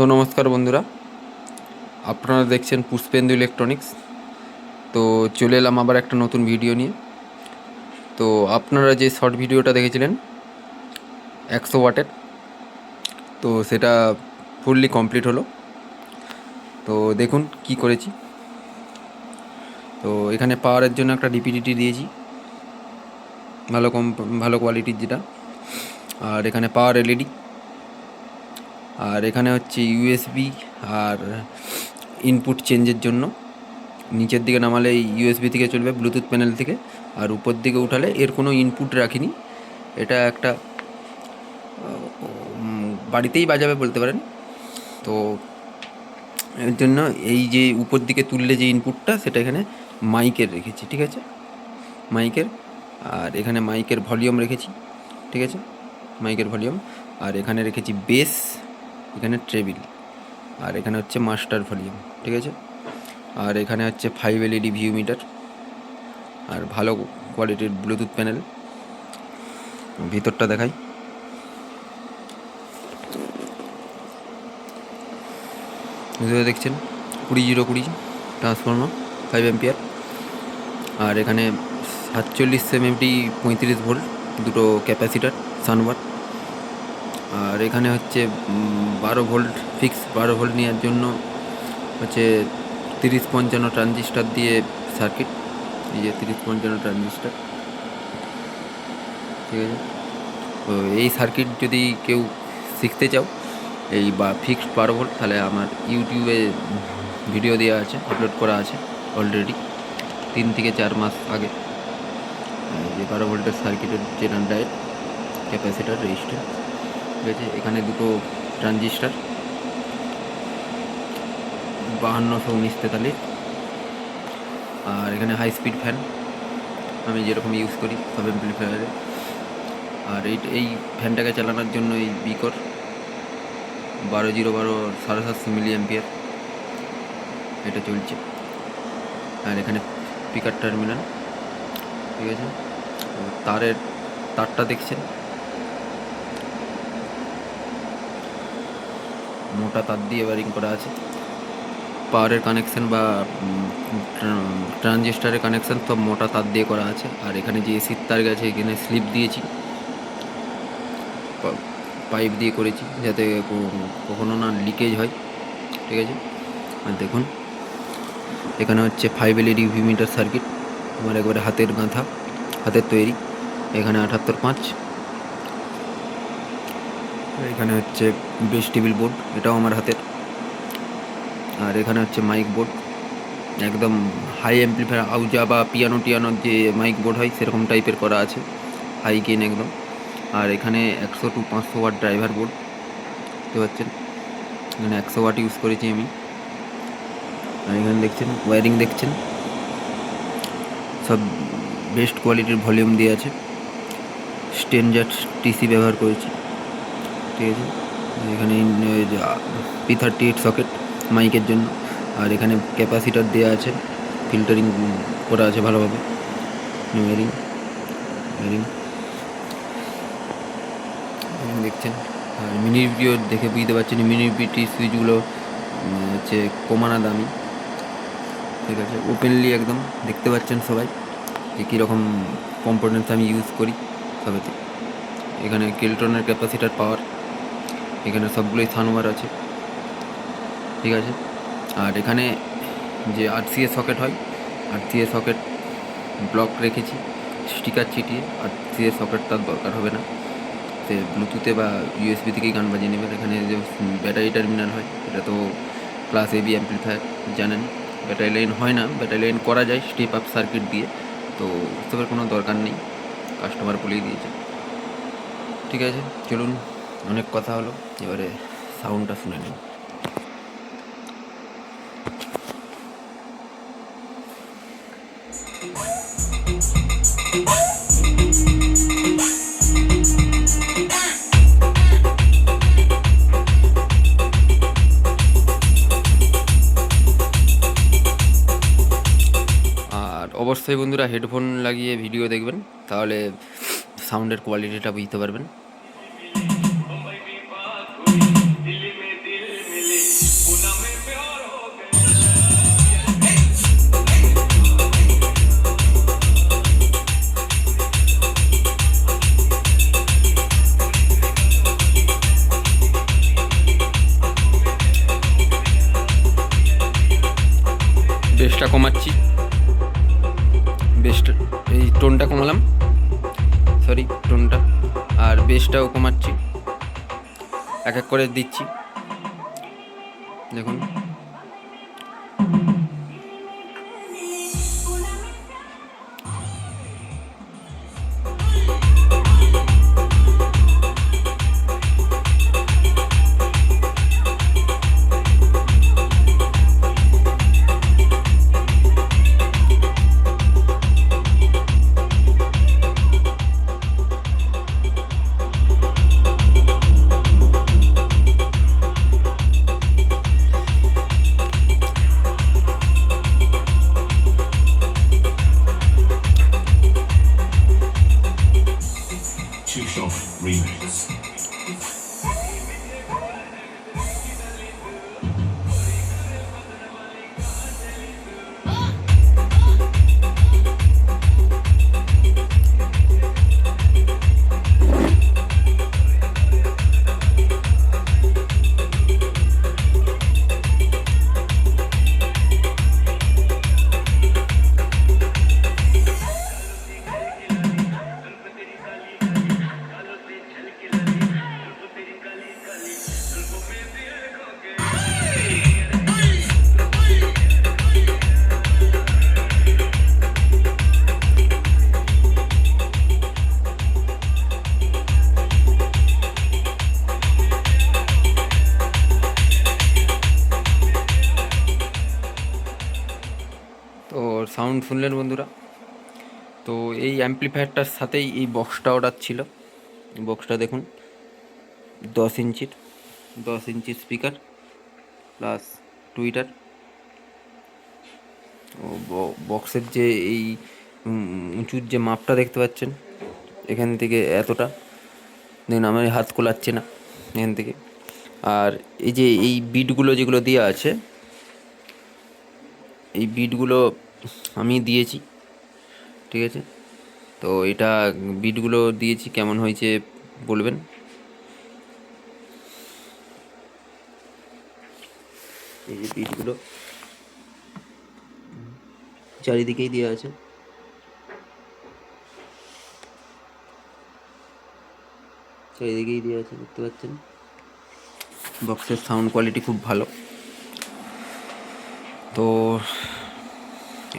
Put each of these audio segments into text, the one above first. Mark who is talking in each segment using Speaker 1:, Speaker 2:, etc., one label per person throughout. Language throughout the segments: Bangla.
Speaker 1: নমস্কার বন্ধুরা, আপনারা দেখছেন পুষ্পেন্দু ইলেকট্রনিক্স। তো চলে এলাম আবার একটা নতুন ভিডিও নিয়ে। তো আপনারা যে শর্ট ভিডিওটা দেখেছিলেন 100 ওয়াটের, তো সেটা ফুললি কমপ্লিট হলো। তো দেখুন কি করেছি। তো এখানে পাওয়ারের জন্য একটা ডিপিডিটি দিয়েছি, ভালো কোয়ালিটির যেটা। আর এখানে পাওয়ার এলইডি, আর এখানে হচ্ছে ইউএসবি আর ইনপুট চেঞ্জের জন্য। নিচের দিকে নামালে ইউএসবি থেকে চলবে, ব্লুটুথ প্যানেল থেকে। আর উপর দিকে উঠালে এর কোনো ইনপুট রাখিনি। এটা একটা বাড়িতেই বাজাবে বলতে পারেন। তো এর জন্য এই যে উপর দিকে তুললে যে ইনপুটটা, সেটা এখানে মাইকের রেখেছি, ঠিক আছে, মাইকের। আর এখানে মাইকের ভলিউম রেখেছি, ঠিক আছে, মাইকের ভলিউম। আর এখানে রেখেছি বেস, এখানে ট্রেবিল, আর এখানে হচ্ছে মাস্টার ভলিউম, ঠিক আছে। আর এখানে হচ্ছে 5 LED ভিউ মিটার, আর ভালো কোয়ালিটির ব্লুটুথ প্যানেল। ভিতরটা দেখাই। ভিতরে দেখছেন 20-0-20 ট্রান্সফর্মার, 5 অ্যাম্পিয়ার। আর এখানে 47 MFD 35 ভোল্ট, দুটো ক্যাপাসিটার সানওয়ার। আর এখানে হচ্ছে 12 ভোল্ট ফিক্স, 12 ভোল্ট নেওয়ার জন্য হচ্ছে 30-55 ট্রানজিস্টার দিয়ে সার্কিট। এই যে 30-55 ট্রানজিস্টার, ঠিক আছে। তো এই সার্কিট যদি কেউ শিখতে চাও, এই বা ফিক্সড 12 ভোল্ট, তাহলে আমার ইউটিউবে ভিডিও দেওয়া আছে, আপলোড করা আছে অলরেডি 3 থেকে 4 মাস আগে। যে 12 ভোল্টের সার্কিটের যে ডায়োড, ক্যাপাসিটার, রেজিস্ট্যান্স, ঠিক আছে। এখানে দুটো ট্রানজিস্টার 5219-43। আর এখানে হাই স্পিড ফ্যান, আমি যেরকম ইউজ করি সব অ্যাম্প্লিফায়ারে। আর এই ফ্যানটাকে চালানোর জন্য এই বিকর 12-0-12 750 মিলি অ্যাম্পিয়ার এটা চলছে। আর এখানে স্পিকার টার্মিনাল, ঠিক আছে। তারটা দেখছেন, মোটা তার দিয়ে ওয়্যারিং করা আছে। পাওয়ারের কানেকশান বা ট্রানজিস্টারের কানেকশান সব মোটা তার দিয়ে করা আছে। আর এখানে যে এসির তার গেছে, এখানে স্লিপ দিয়েছি, পাইপ দিয়ে করেছি, যাতে কখনো না লিকেজ হয়, ঠিক আছে। আর দেখুন এখানে হচ্ছে 5 LED ভিউ মিটার সার্কিট, আমার একবারে হাতের গাঁথা, হাতের তৈরি। এখানে 78.5। এখানে হচ্ছে বেস টেবিল বোর্ড, এটাও আমার হাতের। আর এখানে হচ্ছে মাইক বোর্ড, একদম হাই অ্যাম্প্লিফায়ার, আউজা বা পিয়ানোর যে মাইক বোর্ড হয় সেরকম টাইপের করা আছে, হাই গেন একদম। আর এখানে 100 to 500 ওয়াট ড্রাইভার বোর্ড, দেখতে পাচ্ছেন। এখানে 100 ওয়াট ইউজ করেছি আমি। আর এখানে দেখছেন ওয়্যারিং, দেখছেন সব বেস্ট কোয়ালিটির ভলিউম দিয়ে আছে। স্টেনজার টিসি ব্যবহার করেছি, ঠিক আছে। এখানে P38 সকেট মাইকের জন্য। আর এখানে ক্যাপাসিটার দেওয়া আছে, ফিল্টারিং করা আছে ভালোভাবে। ওয়্যারিং দেখছেন। আর মিনিভিডিও দেখে বুঝতে পারছেন, মিনিভিটি সুইচগুলো হচ্ছে কমানা দামি, ঠিক আছে। ওপেনলি একদম দেখতে পাচ্ছেন সবাই যে কীরকম কম্পোনেন্টস আমি ইউজ করি সবেতে। এখানে কেলটনের ক্যাপাসিটার পাওয়ার, এখানে সবগুলোই সানওয়ার আছে, ঠিক আছে। আর এখানে যে RCA সকেট হয়, RCA সকেট ব্লক রেখেছি স্টিকার চিটিয়ে। RCA সকেট তার দরকার হবে না, সে ব্লুটুথে বা ইউএসবি থেকেই গান বাজিয়ে নেবেন। এখানে যে ব্যাটারি টার্মিনাল হয়, এটা তো ক্লাস AB অ্যাম্প্লিফায়ার জানেন। ব্যাটারি লাইন হয় না, ব্যাটারি লাইন করা যায় স্টেপ আপ সার্কিট দিয়ে, তো এসবের কোনো দরকার নেই, কাস্টমার বলেই দিয়েছে, ঠিক আছে। চলুন, অনেক কথা হলো, এবারে সাউন্ডটা শুনে নিন। আর অবশ্যই বন্ধুরা হেডফোন লাগিয়ে ভিডিও দেখবেন, তাহলে সাউন্ডের কোয়ালিটিটা বুঝতে পারবেন। সরি টোনটা, আর বেসটাও কমাচ্ছি, এক এক করে দিচ্ছি দেখুন।
Speaker 2: Remix.
Speaker 1: তো সাউন্ড শুনলেন বন্ধুরা। তো এই অ্যাম্প্লিফায়ারটার সাথেই এই বক্সটা অর্ডার ছিল। বক্সটা দেখুন 10 ইঞ্চির, 10 ইঞ্চির স্পিকার প্লাস টুইটার। ও বক্সের যে এই উঁচুর যে মাপটা দেখতে পাচ্ছেন, এখান থেকে এতটা দেখুন, আমার হাত কোলাচ্ছে না এখান থেকে। আর এই যে এই বিটগুলো যেগুলো দেওয়া আছে, এই বিটগুলো আমি দিয়েছি, ঠিক আছে। তো এটা বিটগুলো দিয়েছি, কেমন হয়েছে বলবেন। এই যে বিটগুলো চারিদিকেই দেওয়া আছে, চারিদিকেই দেওয়া আছে দেখতে পাচ্ছেন। বক্সের সাউন্ড কোয়ালিটি খুব ভালো। তো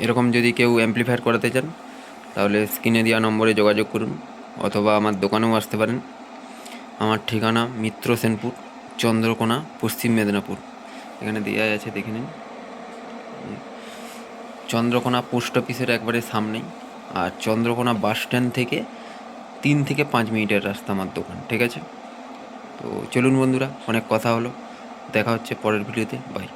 Speaker 1: এরকম যদি কেউ অ্যাম্প্লিফায়ার করাতে চান তাহলে স্ক্রিনে দেওয়া নম্বরে যোগাযোগ করুন, অথবা আমার দোকানেও আসতে পারেন। আমার ঠিকানা মিত্র সেনপুর, চন্দ্রকোনা, পশ্চিম মেদিনীপুর। এখানে দেওয়া আছে, দেখে নিন। চন্দ্রকোনা পোস্ট অফিসের একবারে সামনেই, আর চন্দ্রকোনা বাস স্ট্যান্ড থেকে 3 থেকে 5 মিনিটের রাস্তা আমার দোকান, ঠিক আছে। তো চলুন বন্ধুরা, অনেক কথা হলো, দেখা হচ্ছে পরের ভিডিওতে, বাই।